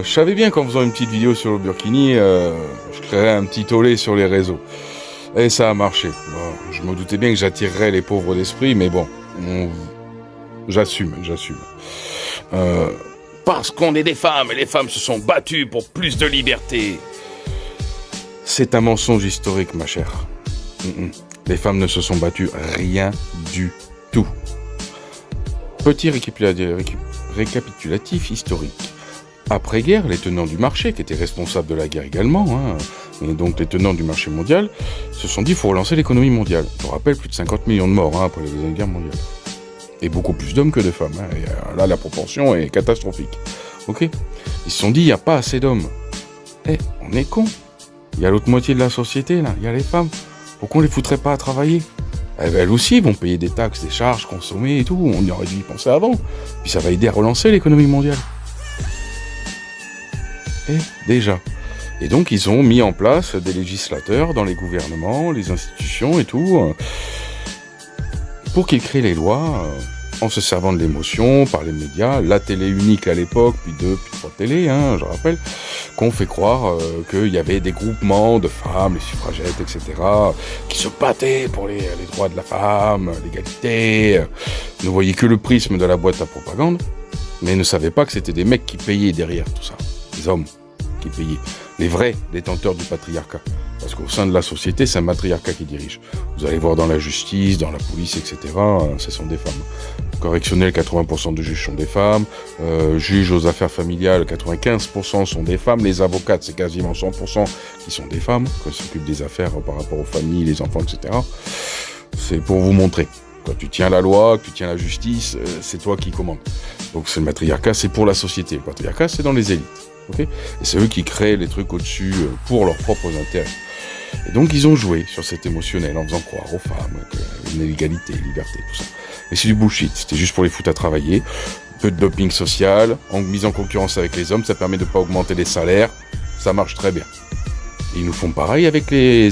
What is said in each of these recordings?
Je savais bien qu'en faisant une petite vidéo sur le Burkini, je créerais un petit tollé sur les réseaux. Et ça a marché. Bon, je me doutais bien que j'attirerais les pauvres d'esprit, mais bon, j'assume. Parce qu'on est des femmes, et les femmes se sont battues pour plus de liberté. C'est un mensonge historique, ma chère. Les femmes ne se sont battues rien du tout. Petit récapitulatif historique. Après-guerre, les tenants du marché, qui étaient responsables de la guerre également, et donc les tenants du marché mondial, se sont dit qu'il faut relancer l'économie mondiale. Je vous rappelle, plus de 50 millions de morts après la Deuxième Guerre mondiale. Et beaucoup plus d'hommes que de femmes. Et là, la proportion est catastrophique. Ok ? Ils se sont dit, il n'y a pas assez d'hommes. On est cons. Il y a l'autre moitié de la société, là. Il y a les femmes. Pourquoi on les foutrait pas à travailler ? Elles aussi vont payer des taxes, des charges, consommer et tout. On y aurait dû y penser avant. Puis ça va aider à relancer l'économie mondiale. Déjà. Et donc, ils ont mis en place des législateurs dans les gouvernements, les institutions et tout, pour qu'ils créent les lois en se servant de l'émotion, par les médias, la télé unique à l'époque, puis 2, puis 3 télés, je rappelle, qu'on fait croire qu'il y avait des groupements de femmes, les suffragettes, etc., qui se battaient pour les droits de la femme, l'égalité, ne voyaient que le prisme de la boîte à propagande, mais ne savaient pas que c'était des mecs qui payaient derrière tout ça, des hommes qui payaient, les vrais détenteurs du patriarcat. Parce qu'au sein de la société, c'est un matriarcat qui dirige. Vous allez voir dans la justice, dans la police, etc., ce sont des femmes. Correctionnel, 80% de juges sont des femmes. Juges aux affaires familiales, 95% sont des femmes. Les avocates, c'est quasiment 100% qui sont des femmes, qui s'occupent des affaires par rapport aux familles, les enfants, etc. C'est pour vous montrer. Quand tu tiens la loi, que tu tiens la justice, c'est toi qui commandes. Donc c'est le matriarcat, c'est pour la société. Le patriarcat, c'est dans les élites. Okay, et c'est eux qui créent les trucs au-dessus pour leurs propres intérêts. Et donc ils ont joué sur cet émotionnel en faisant croire aux femmes qu'il y a une égalité, une liberté, tout ça. Et c'est du bullshit, c'était juste pour les foutre à travailler. Peu de doping social, mise en concurrence avec les hommes, ça permet de ne pas augmenter les salaires, ça marche très bien. Et ils nous font pareil avec les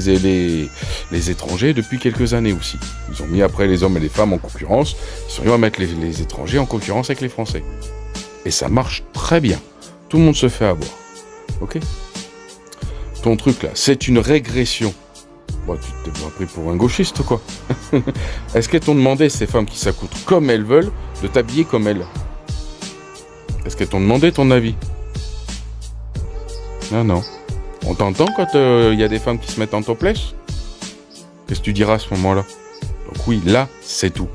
étrangers depuis quelques années aussi. Ils ont mis après les hommes et les femmes en concurrence, ils sont venus à mettre les étrangers en concurrence avec les Français. Et ça marche très bien. Tout le monde se fait avoir. Ok ? Ton truc là, c'est une régression. Bon, tu t'es pas pris pour un gauchiste, quoi. Est-ce qu'elles t'ont demandé, ces femmes qui s'accoutrent comme elles veulent, de t'habiller comme elles ? Est-ce qu'elles t'ont demandé ton avis ? Non. On t'entend quand il y a des femmes qui se mettent en topless ? Qu'est-ce que tu diras à ce moment-là ? Donc oui, là, c'est tout.